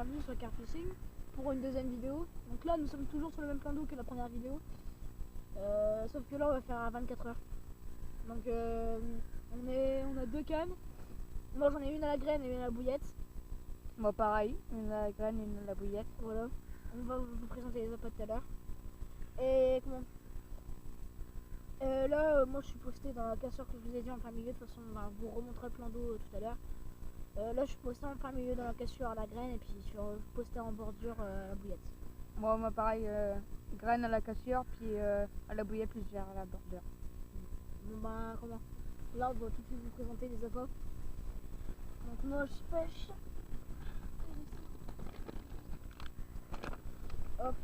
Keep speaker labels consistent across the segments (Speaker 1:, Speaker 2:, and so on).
Speaker 1: bienvenue sur Car Fishing pour une deuxième vidéo. Donc là nous sommes toujours sur le même plan d'eau que la première vidéo, sauf que là on va faire à 24 heures. Donc on a deux cannes. Moi j'en ai une à la graine et une à la bouillette.
Speaker 2: Moi pareil, une à la graine et une à la bouillette.
Speaker 1: Voilà, on va vous présenter les appâts tout à l'heure. Et comment moi je suis posté dans la cassure que je vous ai dit en plein milieu. De toute façon on vous remontrer le plan d'eau tout à l'heure. Là je suis posté en plein milieu dans la cassure à la graine et puis je suis posté en bordure à la bouillette.
Speaker 2: Moi pareil, graine à la cassure puis à la bouillette plus vers la bordure.
Speaker 1: Bon ben comment là on va tout de suite vous présenter les appâts. Donc moi je pêche. Hop.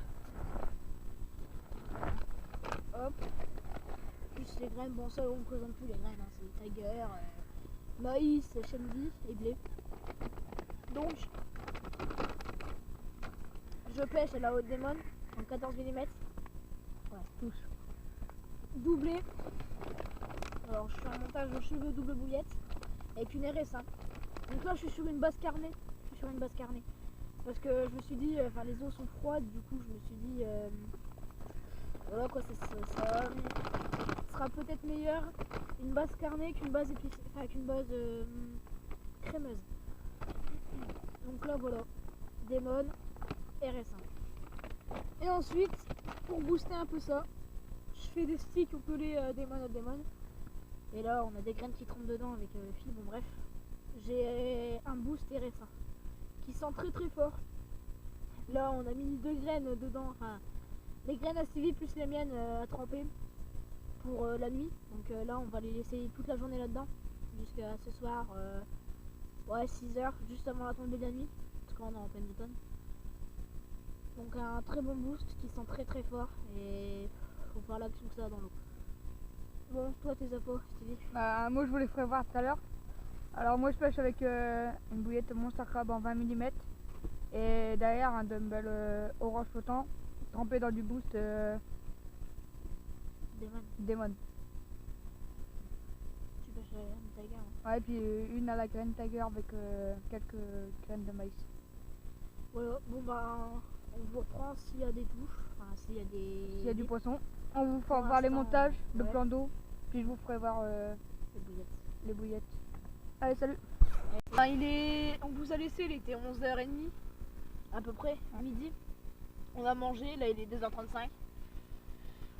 Speaker 1: Hop. Plus les graines, bon ça on ne présente plus les graines, hein. C'est tiger, maïs, chenille et blé. Donc je pêche à la haute démon en 14 mm. Voilà, tous. Doublé. Alors je fais un montage de cheveux double bouillette avec une RS1. Donc là je suis sur une base carnée. Parce que je me suis dit, les eaux sont froides, du coup je me suis dit voilà quoi, ça sera peut-être meilleur une base carnée qu'une base épicée, qu'une base crémeuse. Donc là voilà, Démon, RS1. Et ensuite, pour booster un peu ça, je fais des sticks pelés Démon à Démon. Et là on a des graines qui trempent dedans avec le fil, bon bref. J'ai un boost RS1 qui sent très très fort. Là on a mis 2 graines dedans, enfin les graines à Stevie plus les miennes à tremper pour la nuit. Donc là on va les laisser toute la journée là-dedans jusqu'à ce soir, 6 heures, juste avant la tombée de la nuit, parce qu'on est en pleine automne. Donc un très bon boost qui sent très très fort et faut faire l'action que ça dans l'eau. Bon, toi tes appâts Stevie?
Speaker 2: Moi je vous les ferai voir tout à l'heure. Alors moi je pêche avec une bouillette Monster Crab en 20 mm et derrière un dumbbell orange flottant trempé dans du boost Démon.
Speaker 1: Tu pêches un tiger, hein?
Speaker 2: Ouais, puis une à la graine tiger avec quelques graines de maïs.
Speaker 1: Voilà, bon on vous reprend s'il y a des touches, enfin s'il y a
Speaker 2: du poisson. On vous fera voir les montages, le plan d'eau, puis je vous ferai voir les bouillettes. Allez, salut.
Speaker 1: On vous a laissé, il était 11h30 à peu près, midi. On a mangé, là il est 2h35.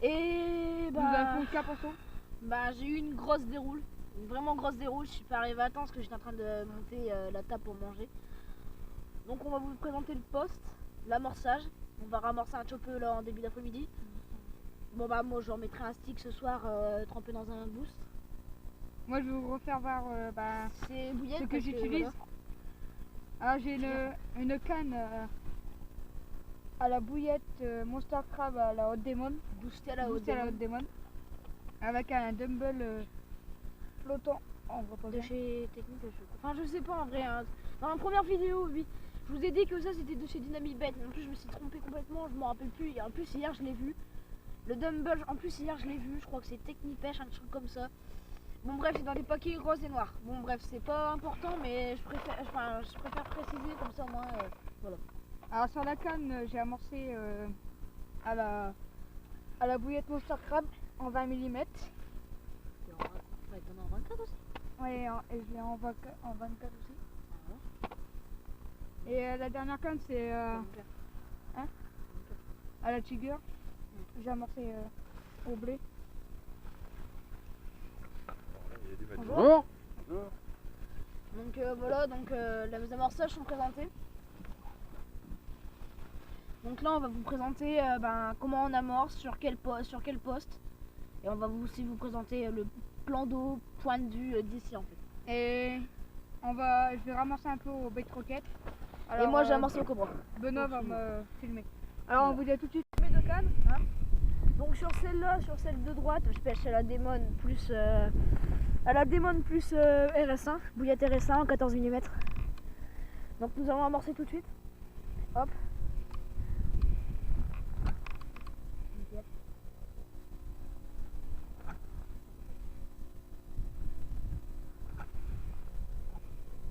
Speaker 1: Et
Speaker 2: vous avez fait un poisson.
Speaker 1: J'ai eu une grosse déroule, une vraiment grosse déroule. Je suis pas arrivée à temps parce que j'étais en train de monter la table pour manger. Donc on va vous présenter le poste, l'amorçage. On va ramorcer un chope là en début d'après-midi. Bon moi je remettrai un stick ce soir trempé dans un boost.
Speaker 2: Moi je vais vous refaire voir ce que j'utilise. Voilà. Alors j'ai une canne à la bouillette Monster Crab à la haute démon,
Speaker 1: boostée à la haute démon,
Speaker 2: avec un dumbbell flottant
Speaker 1: de chez Technique. Enfin je sais pas en vrai, hein. Dans la première vidéo, oui, je vous ai dit que ça c'était de chez Dynamite Bait, mais en plus je me suis trompée complètement, je m'en rappelle plus. Et en plus hier je l'ai vu, le dumbbell, en plus hier je l'ai vu, je crois que c'est Technipêche, un truc comme ça. Bon bref, c'est dans des paquets roses et noirs. Bon bref, c'est pas important, mais je préfère préciser comme ça au moins, voilà.
Speaker 2: Alors sur la canne, j'ai amorcé à la bouillette Monster Crab en 20 mm.
Speaker 1: T'en as en 24 aussi?
Speaker 2: Ouais, et je l'ai en 24 aussi.
Speaker 1: Ah.
Speaker 2: Et la dernière canne, c'est à la Tiger. J'ai amorcé au blé.
Speaker 1: Bonjour. Donc voilà, les amorçages sont présentés. Donc là on va vous présenter comment on amorce, sur quel poste. Et on va aussi vous présenter le plan d'eau, point de vue d'ici en fait.
Speaker 2: Et je vais ramasser un peu au bait rocket.
Speaker 1: Alors, et moi j'ai amorcé au cobra.
Speaker 2: Benoît va me filmer. Alors on vous dit à tout de suite
Speaker 1: mes deux cannes, hein. Donc sur celle-là, sur celle de droite, je pêche à la Démon plus RS1, bouillette RS1 en 14 mm. Donc nous allons amorcer tout de suite. Hop.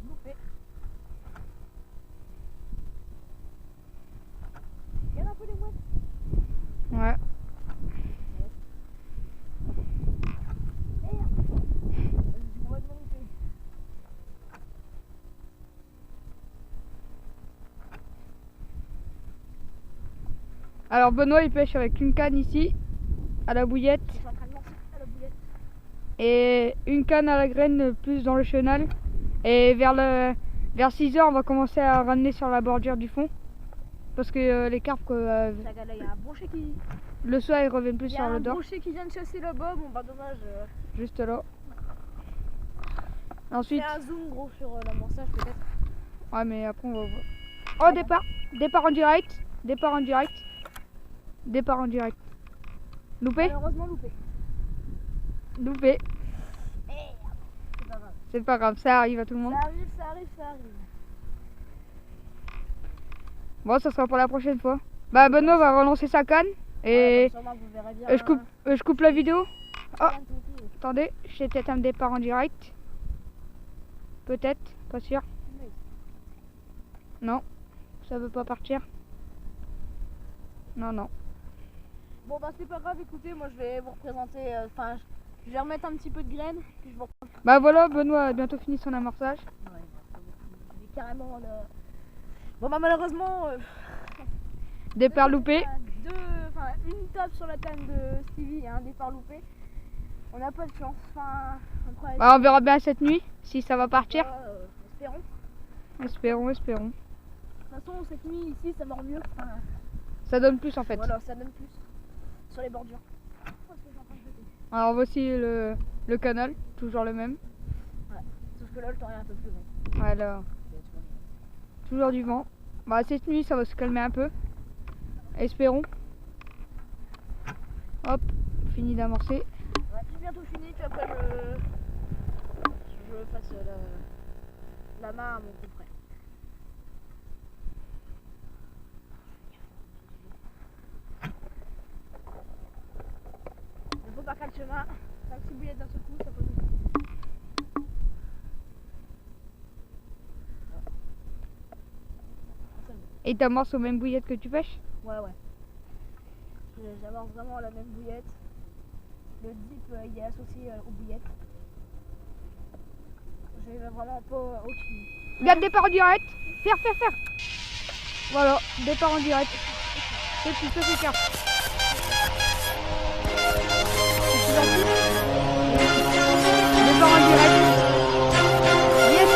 Speaker 1: Bouffé.
Speaker 2: Alors Benoît il pêche avec une canne ici, à la bouillette.
Speaker 1: Je suis en train de lancer à la bouillette.
Speaker 2: Et une canne à la graine plus dans le chenal. Et vers 6h on va commencer à ramener sur la bordure du fond. Parce que les carpes,
Speaker 1: Regarde là, il y a un brochet qui...
Speaker 2: le soir ils reviennent plus
Speaker 1: Il y
Speaker 2: sur
Speaker 1: a
Speaker 2: le
Speaker 1: un
Speaker 2: dor.
Speaker 1: brochet qui vient de chasser là-bas, bon bah dommage.
Speaker 2: Juste là. Ensuite...
Speaker 1: Fais un zoom gros sur l'amorçage peut-être.
Speaker 2: Ouais mais après on va voir. Oh départ. Départ en direct. Départ en direct. Départ en direct. Loupé.
Speaker 1: Malheureusement loupé.
Speaker 2: Loupé.
Speaker 1: Merde. C'est pas grave.
Speaker 2: C'est pas grave, ça arrive à tout le monde.
Speaker 1: Ça arrive, ça arrive, ça arrive.
Speaker 2: Bon ça sera pour la prochaine fois. Bah Benoît va relancer sa canne. Et
Speaker 1: Ouais, bah, sûrement, vous verrez bien,
Speaker 2: je coupe la vidéo. Oh,
Speaker 1: rien de tout.
Speaker 2: attendez, j'ai peut-être un départ en direct. Peut-être, pas sûr.
Speaker 1: Oui.
Speaker 2: Non, ça veut pas partir. Non, non.
Speaker 1: Bon bah c'est pas grave, écoutez, moi je vais vous représenter, enfin je vais remettre un petit peu de graines, puis je vous reprends.
Speaker 2: Bah voilà, Benoît a bientôt fini son amorçage.
Speaker 1: Ouais, il est carrément le... Bon bah malheureusement,
Speaker 2: Départ loupé.
Speaker 1: une tape sur la canne de Stevie et un départ loupé. On n'a pas de chance, enfin après...
Speaker 2: Bah, on verra bien cette nuit si ça va partir.
Speaker 1: Espérons.
Speaker 2: Espérons, espérons.
Speaker 1: De toute façon cette nuit ici ça mord mieux. Enfin,
Speaker 2: Ça donne plus en fait.
Speaker 1: voilà, ça donne plus sur les bordures. Oh, est-ce que j'ai en train de jeter ?
Speaker 2: Alors voici le canal, toujours le même.
Speaker 1: Sauf que là le temps est un peu plus long.
Speaker 2: Voilà. Toujours du vent. Bah cette nuit ça va se calmer un peu. Espérons. Hop, fini d'amorcer.
Speaker 1: Ouais, j'ai bientôt fini, puis après je fasse la main à mon confrère. Il faut pas faire le chemin, 5-6 boulettes d'un seul coup, ça peut nous...
Speaker 2: Et t'amorces aux mêmes bouillettes que tu pêches?
Speaker 1: Ouais. J'amorce vraiment à la même bouillette. Le dip il est associé aux bouillettes. J'ai vraiment pas aucune.
Speaker 2: Regarde, départ en direct. Faire. Voilà, départ en direct. C'est tout, ça c'est clair. Départ en direct. Yes,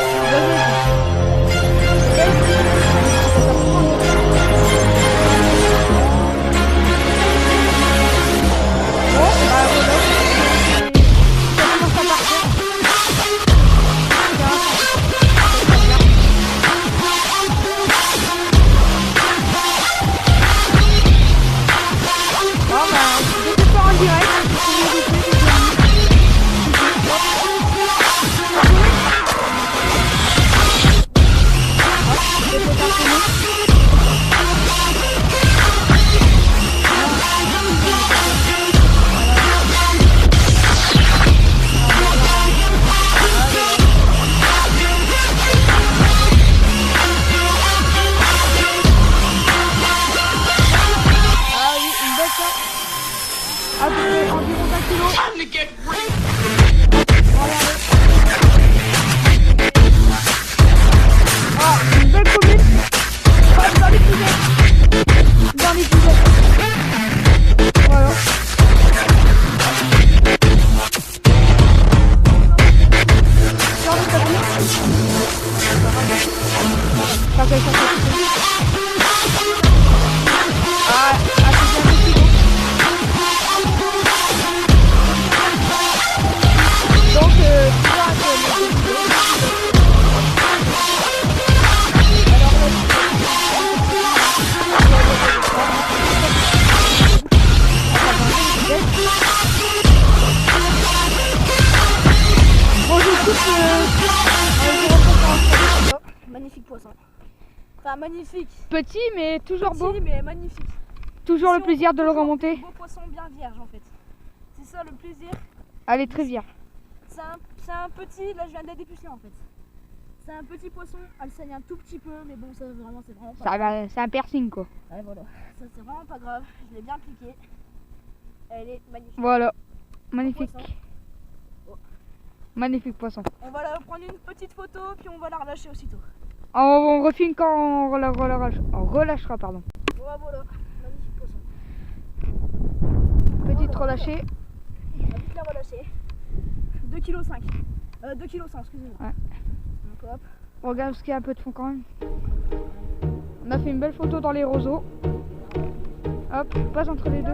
Speaker 1: Magnifique poisson. Enfin magnifique.
Speaker 2: Petit mais toujours beau.
Speaker 1: Petit mais magnifique.
Speaker 2: Toujours le plaisir de le remonter.
Speaker 1: Beau poisson bien vierge en fait. C'est ça le plaisir.
Speaker 2: Allez, très bien.
Speaker 1: C'est un petit, là je viens de la dépuceler en fait. C'est un petit poisson, elle saigne un tout petit peu, mais bon ça vraiment c'est vraiment pas grave.
Speaker 2: C'est un piercing quoi.
Speaker 1: Ouais voilà, ça c'est vraiment pas grave, je l'ai bien piqué. Elle est magnifique.
Speaker 2: Voilà, magnifique.
Speaker 1: Poisson. Oh.
Speaker 2: Magnifique poisson.
Speaker 1: On va la prendre une petite photo, puis on va la relâcher aussitôt.
Speaker 2: On refilme quand on relâchera, pardon.
Speaker 1: Voilà, magnifique poisson.
Speaker 2: vite relâcher.
Speaker 1: On va vite la relâcher. 2,5 kg. 2,1 kg, excusez-moi.
Speaker 2: Ouais.
Speaker 1: Donc hop.
Speaker 2: On regarde ce qu'il y a un peu de fond quand même. On a fait une belle photo dans les roseaux. Hop, passe entre les deux.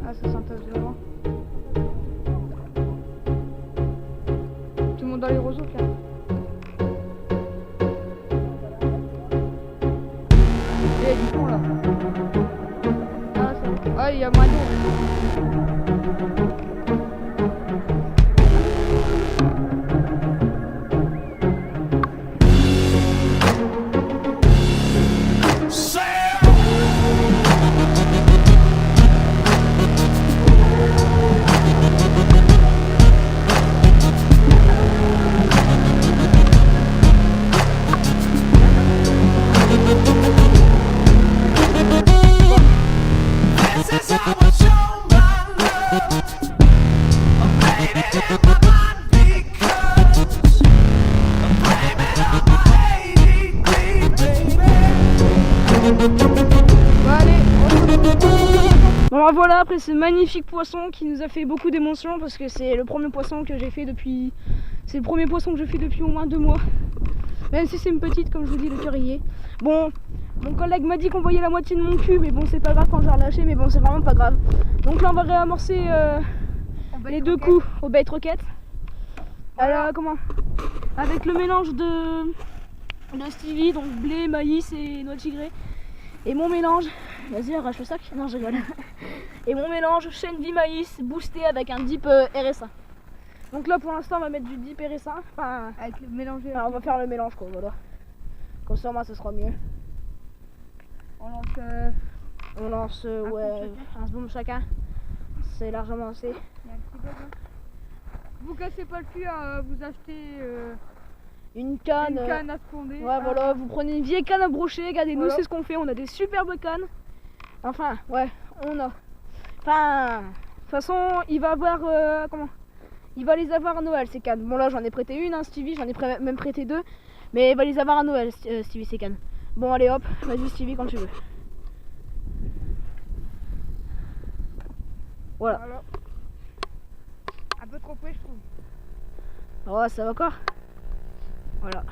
Speaker 2: Ah, ça s'entasse vraiment. Tout le monde dans les roseaux, tiens. Il y a du fond là. Ah, ça. Ah, il y a moins d'eau.
Speaker 1: Bon alors voilà, après ce magnifique poisson qui nous a fait beaucoup d'émotions parce que c'est le premier poisson que j'ai fait depuis... C'est le premier poisson que je fais depuis au moins 2 mois. Même si c'est une petite, comme je vous dis, le cœur y est. Bon, mon collègue m'a dit qu'on voyait la moitié de mon cul, mais bon c'est pas grave quand j'ai relâché, mais bon c'est vraiment pas grave. Donc là on va réamorcer les 2 coups au bait rocket. Alors comment? Avec le mélange de Stevie, donc blé, maïs et noix de tigré. Et mon mélange, vas-y arrache le sac, non je rigole. Et mon mélange Shenvi maïs boosté avec un dip RSA. Donc là pour l'instant on va mettre du dip RSA. Enfin,
Speaker 2: Avec le mélanger.
Speaker 1: on va faire le mélange quoi, voilà. Comme ça moi ça sera mieux. On lance ouais, un bombe chacun. C'est largement assez.
Speaker 2: Il y a un petit bug, hein. Vous cassez pas le cul à vous acheter
Speaker 1: Une canne.
Speaker 2: une canne à fonder.
Speaker 1: Ouais voilà, vous prenez une vieille canne à brocher, regardez nous
Speaker 2: Voilà.
Speaker 1: c'est ce qu'on fait, on a des superbes cannes. Enfin ouais, on a. Enfin, de toute façon il va avoir comment? Il va les avoir à Noël ces cannes. Bon là j'en ai prêté une, hein, Stevie, j'en ai même prêté 2. Mais il va les avoir à Noël Stevie ces cannes. Bon allez hop, vas-y Stevie quand tu veux. Voilà.
Speaker 2: Un peu trop près je trouve.
Speaker 1: Oh ça va encore. Voilà.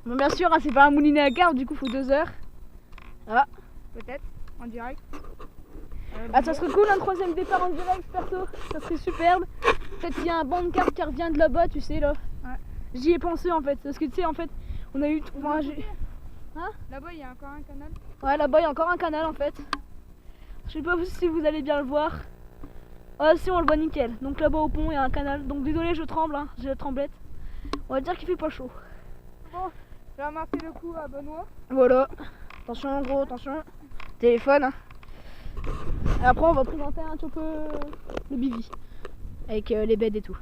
Speaker 1: Bon bien sûr hein, c'est pas un moulinet à carpe, du coup faut 2 heures. Ah.
Speaker 2: Peut-être, en direct.
Speaker 1: Ah ça serait cool un 3ème départ en direct perso, ça serait superbe. Peut-être qu'il y a un banc de cartes qui revient de là-bas, tu sais là.
Speaker 2: Ouais.
Speaker 1: J'y ai pensé en fait, parce que tu sais en fait on a eu... Enfin,
Speaker 2: Là-bas il y a encore un canal.
Speaker 1: ouais là-bas il y a encore un canal en fait. Je sais pas si vous allez bien le voir. Ah si on le voit nickel. Donc là-bas au pont il y a un canal. Donc désolé je tremble, hein. J'ai la tremblette. On va dire qu'il fait pas chaud.
Speaker 2: Bon, j'ai ramassé le coup à Benoît.
Speaker 1: Voilà. Attention gros, attention. Téléphone. Hein. Et après on va présenter un petit peu le bivy. Avec les beds et tout.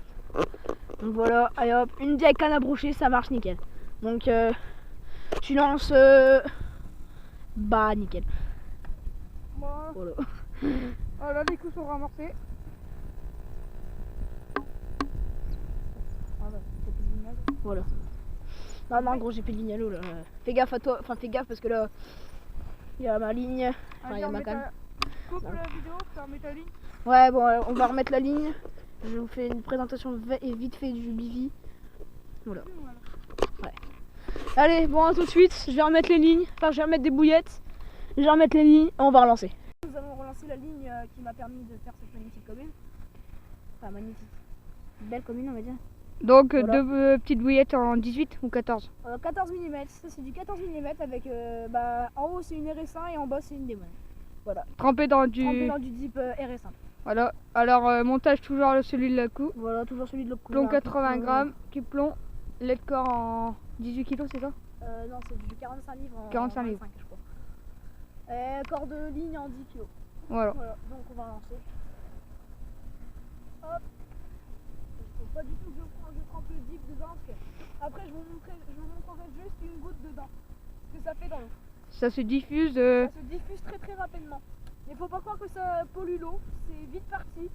Speaker 1: Donc voilà, allez hop, une vieille canne à brocher, ça marche nickel. Donc tu lances bah nickel.
Speaker 2: Bon.
Speaker 1: Voilà.
Speaker 2: Oh là les coups sont ramassés.
Speaker 1: Voilà. Non non gros j'ai plus de ligne à l'eau là. Fais gaffe à toi, enfin fais gaffe parce que là il y a ma ligne, enfin il y a ma canne.
Speaker 2: Coupe la vidéo, tu remets ta ligne.
Speaker 1: Ouais bon on va remettre la ligne. Je vous fais une présentation vite fait du bivy. Voilà. Ouais. Allez bon à tout de suite, je vais remettre les lignes, enfin je vais remettre des bouillettes. Je vais remettre les lignes et on va relancer. Nous avons relancé la ligne qui m'a permis de faire cette magnifique commune. Enfin magnifique. Belle commune on va dire.
Speaker 2: Donc
Speaker 1: Voilà.
Speaker 2: 2 petites bouillettes en 18 ou 14.
Speaker 1: 14 mm, ça c'est du 14 mm avec bah, en haut c'est une RS1 et en bas c'est une Demon. Voilà.
Speaker 2: Trempé dans du...
Speaker 1: Trempé dans du dip RS1.
Speaker 2: Voilà. Alors montage toujours celui de la coupe.
Speaker 1: Voilà, toujours celui de l'autre
Speaker 2: Plomb 80 grammes, qui plomb, lait de corps en 18 kg c'est ça?
Speaker 1: Non c'est du 45 livres en
Speaker 2: 45 livres.
Speaker 1: 25 je crois. Corps de ligne en 10 kg.
Speaker 2: Voilà.
Speaker 1: Voilà, donc on va lancer. Hop. Il faut pas du tout que je trempe le dip dedans parce que après je vous montrerai juste une goutte dedans. Ce que ça fait dans l'eau.
Speaker 2: Ça se diffuse.
Speaker 1: Ça se diffuse très rapidement. Mais faut pas croire que ça pollue l'eau, c'est vite parti.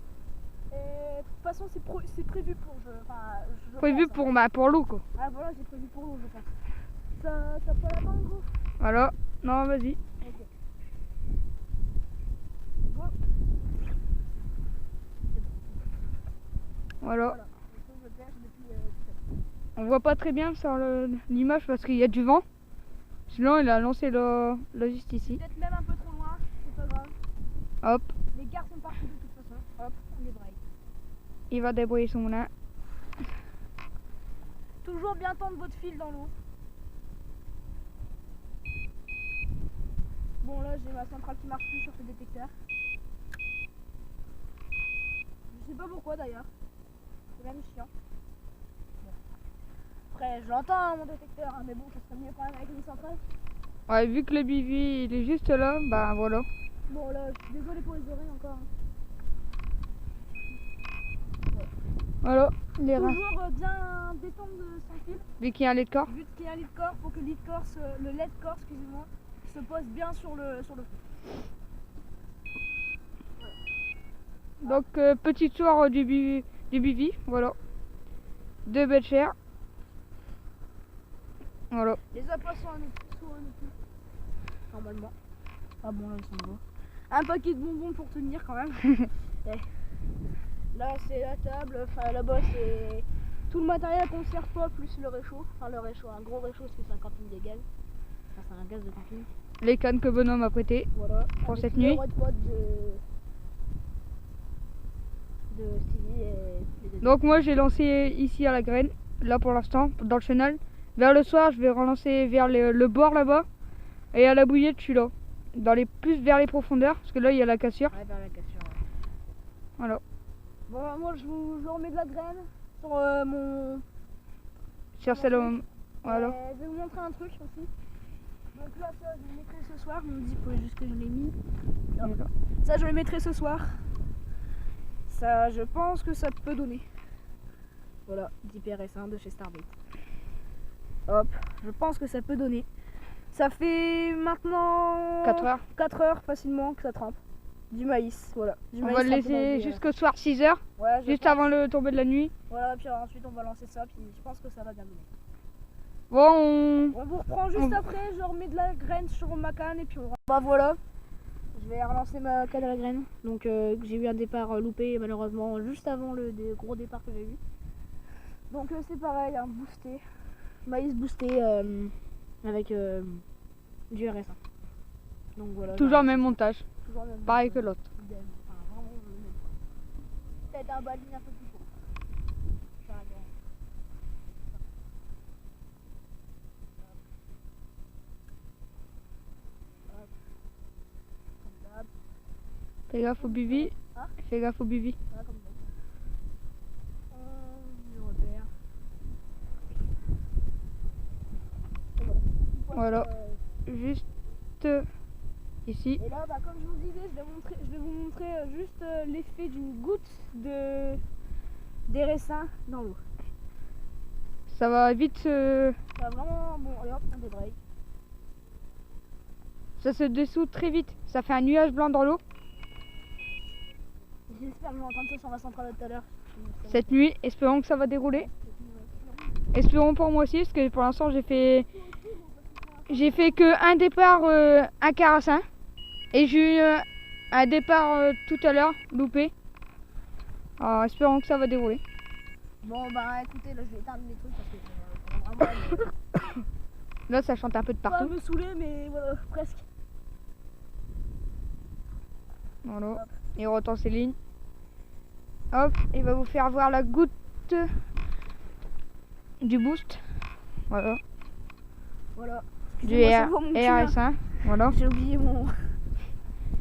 Speaker 1: Et de toute façon c'est prévu pour
Speaker 2: Prévu
Speaker 1: pense,
Speaker 2: pour,
Speaker 1: hein.
Speaker 2: pour l'eau quoi.
Speaker 1: Ah voilà, c'est prévu pour l'eau je pense. Ça peut la prendre gros.
Speaker 2: Voilà. Non vas-y.
Speaker 1: Ok.
Speaker 2: Voilà.
Speaker 1: Voilà. Donc, je pêche depuis tout à l'heure.
Speaker 2: On voit pas très bien sur l'image parce qu'il y a du vent. Sinon, il a lancé le juste ici.
Speaker 1: Peut-être même un peu trop loin, c'est pas grave.
Speaker 2: Hop,
Speaker 1: Les cartes sont partout de toute façon. Hop, on débraye.
Speaker 2: il va débrouiller son moulin.
Speaker 1: Toujours bien tendre votre fil dans l'eau. Bon là j'ai ma centrale qui marche plus sur ce détecteur. Je sais pas pourquoi d'ailleurs. C'est même chiant. Bon. Après je l'entends hein, mon détecteur, hein, mais bon ça serait mieux quand même avec une centrale.
Speaker 2: Ouais, vu que le bivi il est juste là, bah voilà.
Speaker 1: Bon là je suis désolée pour les oreilles encore. Hein.
Speaker 2: Voilà, les reins.
Speaker 1: Toujours bien détendre son fil.
Speaker 2: Vu qu'il y a un lait de corps.
Speaker 1: Vu qu'il y a un lait de corps, pour que le lait de corps, excusez-moi, se pose bien sur le feu.
Speaker 2: Donc, petit tour du bivi, voilà. 2 bêtes chères. Voilà.
Speaker 1: Les appâts sont à nous normalement. Ah bon là ils sont beaux. Un paquet de bonbons pour tenir quand même. Ouais. Là c'est la table, enfin là-bas c'est tout le matériel qu'on ne sert pas plus le réchaud. Enfin le réchaud, un gros réchaud parce que c'est un camping légal. Enfin c'est un gaz de camping.
Speaker 2: Les cannes que Benoît m'a prêtées.
Speaker 1: Voilà.
Speaker 2: Pour
Speaker 1: avec
Speaker 2: cette
Speaker 1: les
Speaker 2: nuit.
Speaker 1: Red Pods de Stevie et les deux.
Speaker 2: Donc moi j'ai lancé ici à la graine, là pour l'instant, dans le chenal. Vers le soir je vais relancer vers le bord là-bas. Et à la bouillette je suis là. Plus vers les profondeurs, parce que là il y a la cassure.
Speaker 1: Ouais, vers la cassure. Ouais.
Speaker 2: Voilà.
Speaker 1: Bon bah, moi je vous remets de la graine sur mon...
Speaker 2: Sur celle voilà.
Speaker 1: Je vais vous montrer un truc aussi. Donc là ça je le mettrai ce soir, on me dit faut juste que je l'ai mis. Non.
Speaker 2: D'accord.
Speaker 1: Ça je le mettrai ce soir. Ça je pense que ça peut donner. Voilà, 10 PRS1 de chez Starbait. Hop, je pense que ça peut donner. Ça fait maintenant 4 heures facilement que ça trempe. Du maïs, voilà. Du
Speaker 2: On
Speaker 1: maïs
Speaker 2: va le
Speaker 1: trempé dans
Speaker 2: laisser
Speaker 1: du,
Speaker 2: jusqu'au soir 6h,
Speaker 1: ouais, je
Speaker 2: juste
Speaker 1: pense.
Speaker 2: avant le tomber de la nuit.
Speaker 1: Voilà, puis ensuite on va lancer ça, puis je pense que ça va bien donner.
Speaker 2: Bon,
Speaker 1: On vous reprend juste après, je remets de la graine sur ma canne et puis on... Bah voilà, je vais relancer ma canne à la graine. Donc j'ai eu un départ loupé malheureusement juste avant le gros départ que j'ai eu. Donc c'est pareil, un boosté, maïs boosté avec du RS1. Donc voilà.
Speaker 2: toujours même montage,
Speaker 1: Toujours le même
Speaker 2: pareil
Speaker 1: montage.
Speaker 2: que l'autre.
Speaker 1: Idem. Enfin, vraiment le même. Peut-être un baline un peu plus court. Enfin, bon. Hop. Comme d'hab.
Speaker 2: Fais gaffe au bivi,
Speaker 1: Hein?
Speaker 2: fais gaffe au bivi.
Speaker 1: Voilà, comme d'hab. Je repère. Et voilà. Une fois
Speaker 2: Voilà.
Speaker 1: que,
Speaker 2: Juste ici.
Speaker 1: et là, bah, comme je vous disais, je vais vous montrer juste l'effet d'une goutte d'RS1 dans l'eau.
Speaker 2: Ça va vite,
Speaker 1: Ça va vraiment bon. Allez hop, on débraye.
Speaker 2: ça se dissout très vite. Ça fait un nuage blanc dans l'eau.
Speaker 1: J'espère que je vais entendre ça sur ma centrale tout à l'heure.
Speaker 2: Cette nuit, espérons que ça va dérouler. Espérons pour moi aussi, parce que pour l'instant j'ai fait que un départ, un carassin. Et j'ai eu un départ tout à l'heure, loupé. Alors espérons que ça va dérouler.
Speaker 1: Bon bah écoutez, là je vais éteindre les trucs parce que ça va vraiment
Speaker 2: Là ça chante un peu de
Speaker 1: pas
Speaker 2: partout.
Speaker 1: me saouler, mais voilà, presque.
Speaker 2: Voilà. Il retend ses lignes. Hop, il va vous faire voir la goutte du boost. Voilà.
Speaker 1: Voilà.
Speaker 2: Du
Speaker 1: Excusez-moi, c'est bon, mon cul, hein.
Speaker 2: RS1. Voilà.
Speaker 1: J'ai oublié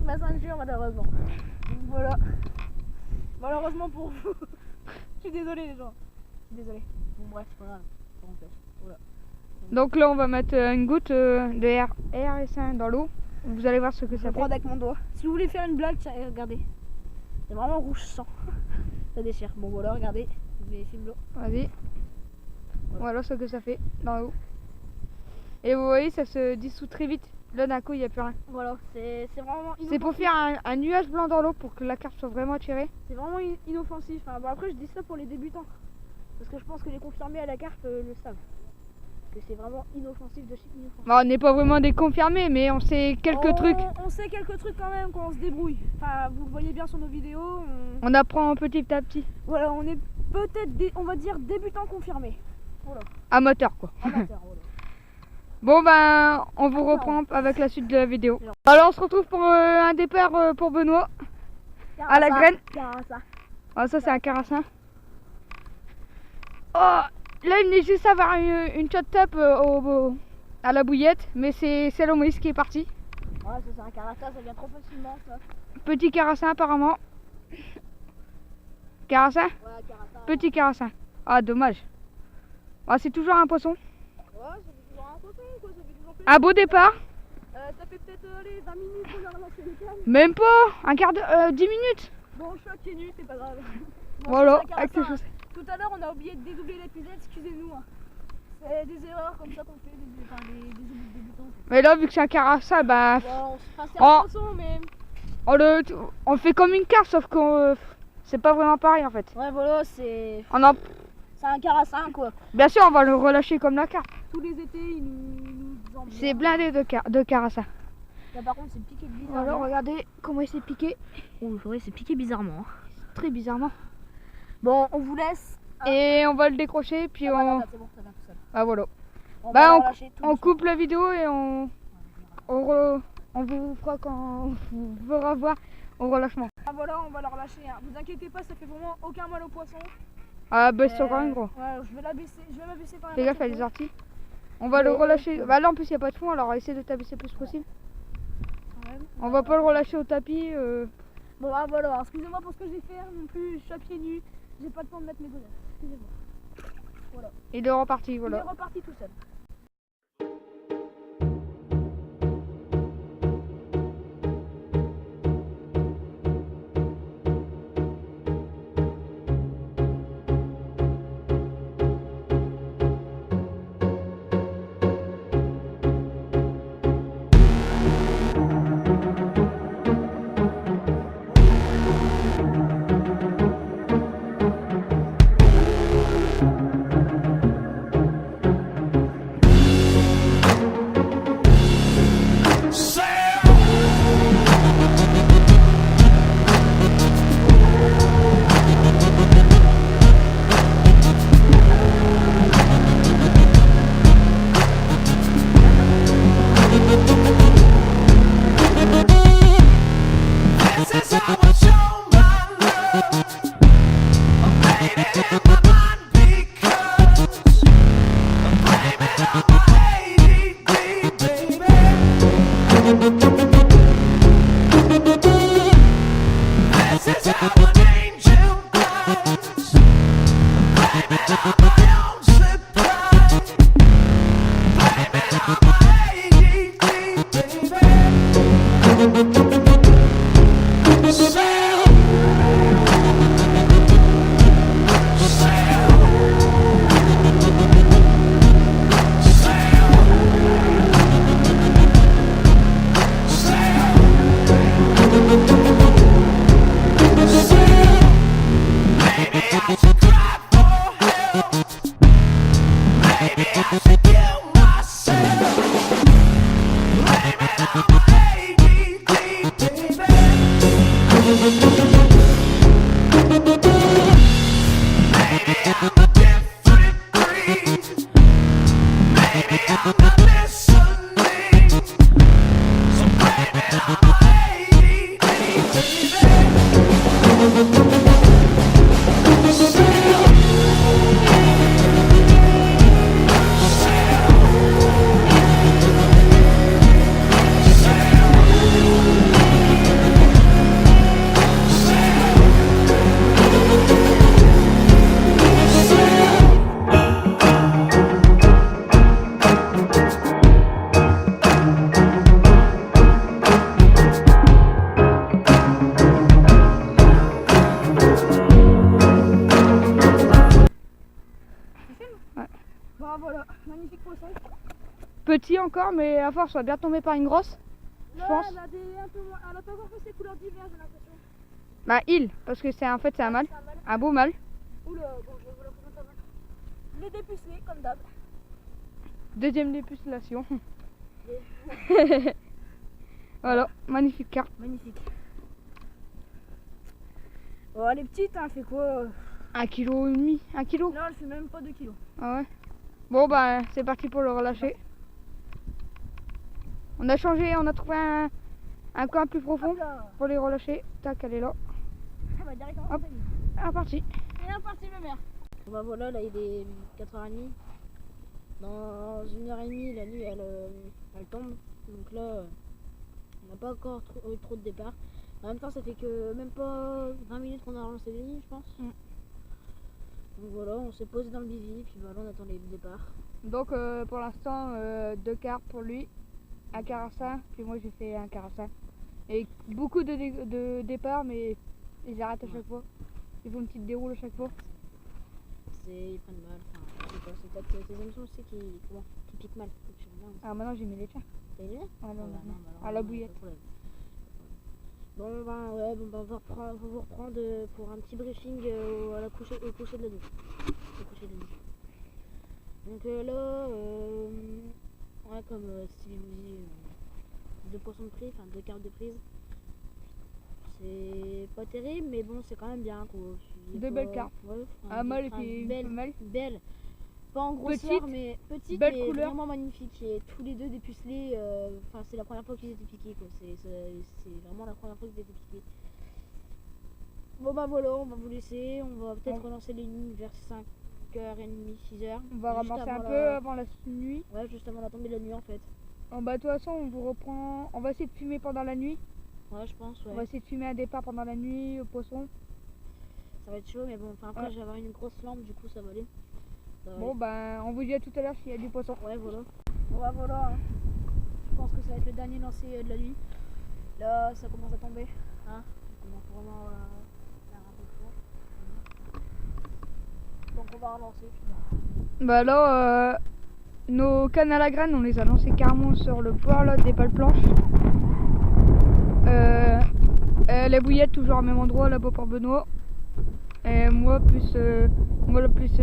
Speaker 1: ma ceinture malheureusement. Donc voilà. Malheureusement pour vous. Je suis désolée les gens. Je suis désolée. Bon bref, c'est pas grave. Ça empêche. Voilà.
Speaker 2: Donc là on va mettre une goutte de RS1 dans l'eau. Vous allez voir ce que
Speaker 1: Je
Speaker 2: ça
Speaker 1: le
Speaker 2: fait.
Speaker 1: prends avec mon doigt. Si vous voulez faire une blague, tiens, regardez. C'est vraiment rouge sang. Ça déchire. Bon voilà, regardez. Je vais filmer l'eau.
Speaker 2: Vas-y. Voilà ce que ça fait dans l'eau. Et vous voyez, ça se dissout très vite. Là d'un coup il n'y a plus rien.
Speaker 1: Voilà, c'est vraiment
Speaker 2: C'est pour faire un nuage blanc dans l'eau pour que la carpe soit vraiment attirée.
Speaker 1: C'est vraiment inoffensif. Enfin, bon, après, je dis ça pour les débutants. Parce que je pense que les confirmés à la carpe le savent. Que c'est vraiment inoffensif de chez inoffensif.
Speaker 2: Bon, on n'est pas vraiment des confirmés, mais on sait quelques trucs.
Speaker 1: On sait quelques trucs quand même quand on se débrouille. Enfin, vous le voyez bien sur nos vidéos.
Speaker 2: On apprend petit à petit.
Speaker 1: Voilà, peut-être, on va dire, débutant confirmé. Voilà.
Speaker 2: Amateur quoi.
Speaker 1: Amateur, voilà.
Speaker 2: Bon ben, on vous reprend avec la suite de la vidéo. Alors on se retrouve pour un départ pour Benoît. À la graine. Ah, ça c'est un carassin. Oh, là il venait juste avoir une shot top à la bouillette, mais c'est Moïse qui est parti.
Speaker 1: Ouais, ça c'est un carassin, ça vient trop facilement ça.
Speaker 2: Petit carassin apparemment. Carassin?
Speaker 1: Ouais, carassin.
Speaker 2: Petit carassin. Ah dommage. Ah, c'est toujours un poisson.
Speaker 1: Ouais, ça fait toujours un poisson quoi, ça fait toujours plaisir.
Speaker 2: Un beau départ.
Speaker 1: Ça fait peut-être 20 minutes qu'on a relancé les cannes.
Speaker 2: Même pas, un quart d'heure, 10 minutes.
Speaker 1: Bon, je suis à pieds nus, c'est pas grave. Bon,
Speaker 2: Voilà,
Speaker 1: c'est un
Speaker 2: avec tes
Speaker 1: carassin,
Speaker 2: choses.
Speaker 1: Tout à l'heure, on a oublié de dédoubler l'épisode, excusez-nous. Hein. C'est des erreurs comme ça qu'on fait, des oublis de débutants.
Speaker 2: Mais là, vu que c'est un carassin, bah.
Speaker 1: Bon, c'est un poisson, mais.
Speaker 2: On le fait comme une carte, sauf que c'est pas vraiment pareil en fait.
Speaker 1: Ouais, voilà, c'est. C'est un carassin quoi.
Speaker 2: Bien sûr, on va le relâcher comme la carte.
Speaker 1: Tous les étés, ils nous emmènent.
Speaker 2: C'est blindé de carassin.
Speaker 1: Là, par contre, c'est piqué bizarrement.
Speaker 2: Alors, regardez comment il s'est piqué.
Speaker 1: Oh, ouais, c'est piqué bizarrement.
Speaker 2: Très bizarrement.
Speaker 1: Bon, on vous laisse.
Speaker 2: Et on va le décrocher, puis
Speaker 1: Ah,
Speaker 2: on.
Speaker 1: bah, c'est bon, ça vient tout seul.
Speaker 2: Ah voilà.
Speaker 1: On
Speaker 2: Bah,
Speaker 1: va le relâcher tout
Speaker 2: on
Speaker 1: doucement.
Speaker 2: coupe la vidéo et on vous fera quand vous verra voir au relâchement.
Speaker 1: Ah, voilà, on va le relâcher. Hein. Vous inquiétez pas, ça fait vraiment aucun mal au poisson.
Speaker 2: Ah, bah, c'est encore un gros.
Speaker 1: Ouais, je vais m'abaisser quand même.
Speaker 2: Fais gaffe, il y a des orties. On va le relâcher. Bah, là en plus, il n'y a pas de fond, alors essaie de t'abaisser le plus possible.
Speaker 1: Ouais,
Speaker 2: On va pas le relâcher au tapis.
Speaker 1: Bon, ah, voilà, excusez-moi pour ce que j'ai fait non plus, je suis à pieds nus, j'ai pas le temps de mettre mes godasses, excusez-moi. Voilà.
Speaker 2: Il est reparti,
Speaker 1: Il
Speaker 2: voilà.
Speaker 1: est reparti tout seul. Bon voilà, magnifique poisson.
Speaker 2: Petit encore, mais à force, on va bien tomber par une grosse. Je pense.
Speaker 1: Elle a pas encore fait ses couleurs d'hiver, j'ai l'impression.
Speaker 2: Bah, il, parce que c'est en fait c'est un mâle. Un beau mâle.
Speaker 1: Oula, bon, je vais vous la présenter avant. Je l'ai dépucelé, comme d'hab.
Speaker 2: Deuxième dépucelation. Voilà, magnifique carte.
Speaker 1: Magnifique. Oh, elle est petite, hein, elle fait quoi
Speaker 2: 1,5 kg, 1 kg.
Speaker 1: Non, elle fait même pas 2 kilos.
Speaker 2: Ah ouais. Bon bah c'est parti pour le relâcher. On a changé, on a trouvé un coin plus profond pour les relâcher. Tac, elle est là.
Speaker 1: Ah bah directement.
Speaker 2: Hop. Ah parti.
Speaker 1: Et parti ma mère. Bah voilà, là il est 4h30. Dans 1h30 la nuit elle tombe. Donc là on n'a pas encore eu trop de départ. En même temps ça fait que même pas 20 minutes qu'on a relancé les lignes je pense. Donc voilà, on s'est posé dans le bivy puis voilà on attend les départs.
Speaker 2: Donc pour l'instant 2 quarts pour lui, un quart à 5, puis moi j'ai fait un quart à 5. Et beaucoup de départs mais ils arrêtent à chaque fois. Ils font une petite déroule à chaque fois.
Speaker 1: Ils prennent mal, enfin je sais pas, c'est peut-être tes émissions aussi qui piquent mal.
Speaker 2: Ah maintenant j'ai mis les tiens.
Speaker 1: T'as mis?
Speaker 2: Ah non, à la bouillette.
Speaker 1: Bon ben ouais, on va vous reprendre pour un petit briefing au coucher de la nuit. Au coucher de la nuit. Donc là, ouais, comme Stevie vous dit, 2 poissons de prise, enfin 2 carpes de prise. C'est pas terrible, mais bon, c'est quand même bien quoi.
Speaker 2: 2 belles carpes.
Speaker 1: Ouais,
Speaker 2: mâle et puis
Speaker 1: belle. Pas en grosseur, mais petite,
Speaker 2: belle
Speaker 1: mais
Speaker 2: couleur.
Speaker 1: vraiment magnifique. Et tous les deux dépucelés, enfin c'est la première fois qu'ils étaient piqués quoi. C'est vraiment la première fois qu'ils étaient piqués. Bon bah voilà, on va vous laisser. On va peut-être relancer les lignes vers 5h30, 6h.
Speaker 2: On va ramasser un peu avant la nuit.
Speaker 1: Ouais, juste avant la tombée de la nuit en fait.
Speaker 2: Bah de toute façon on vous reprend. On va essayer de fumer pendant la nuit.
Speaker 1: Ouais, je pense, ouais.
Speaker 2: On va essayer de fumer un départ pendant la nuit au poisson.
Speaker 1: Ça va être chaud, mais bon, enfin après je vais avoir une grosse lampe, du coup ça va aller.
Speaker 2: Bon ben on vous dit à tout à l'heure s'il y a du poisson.
Speaker 1: Ouais voilà. Bon bah voilà, hein. Je pense que ça va être le dernier lancer de la nuit. Là ça commence à tomber. Hein. On commence vraiment à faire un peu chaud. Donc on va relancer.
Speaker 2: Bah là nos cannes à la graine on les a lancées carrément sur le port là des pales planches. La bouillette toujours au même endroit là-bas pour Benoît. Et moi plus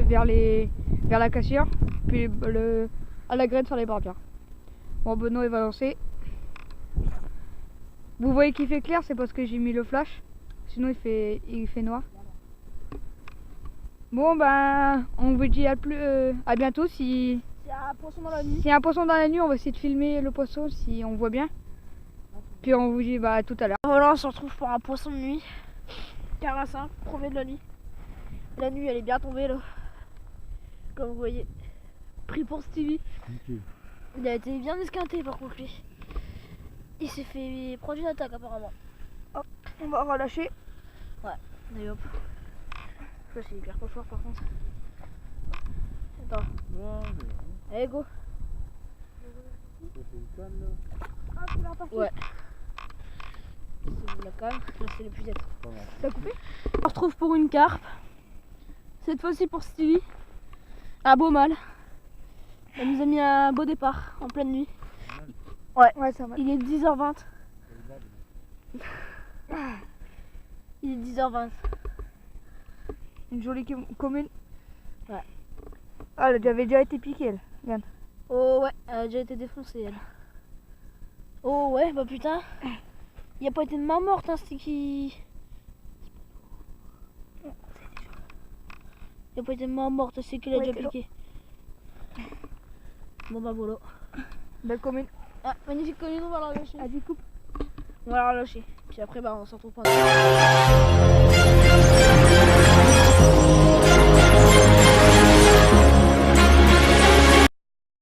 Speaker 2: vers la cassure, puis à la graine sur les barbières. Bon Benoît il va lancer. Vous voyez qu'il fait clair, c'est parce que j'ai mis le flash. Sinon il fait noir. Bon ben on vous dit à bientôt si.
Speaker 1: S'il y a un poisson dans la nuit.
Speaker 2: S'il y a un poisson dans la nuit, on va essayer de filmer le poisson si on voit bien. Puis on vous dit à tout à l'heure.
Speaker 1: Voilà, on se retrouve pour un poisson de nuit. Carassin, premier de la nuit. La nuit elle est bien tombée là. Comme vous voyez. Pris pour Stevie. Okay. Il a été bien esquinté par contre lui. Il s'est fait prendre une attaque apparemment.
Speaker 2: Hop, on va relâcher.
Speaker 1: Ouais, allez hop. Ça c'est hyper pas fort par contre. Attends. Allez go. Ouais. C'est la canne, là c'est les pucettes.
Speaker 2: T'as coupé?
Speaker 1: On se retrouve pour une carpe. Cette fois-ci pour Stevie. Un beau mâle. Elle nous a mis un beau départ en pleine nuit. Ouais, ça va. Il est 10h20. Il est 10h20.
Speaker 2: Une jolie commune.
Speaker 1: Ouais.
Speaker 2: Ah, elle avait déjà été piquée elle. Regarde.
Speaker 1: Oh ouais, elle a déjà été défoncée elle. Oh ouais, bah putain. Il n'y a pas été de main morte, hein, c'est qui. Il n'y a pas été de main morte, c'est qu'il a déjà piqué. Bon bah voilà.
Speaker 2: Belle commune.
Speaker 1: Ah, magnifique commune, on va la relâcher.
Speaker 2: Vas-y, coupe.
Speaker 1: On va la relâcher. Puis après, bah on se retrouve pour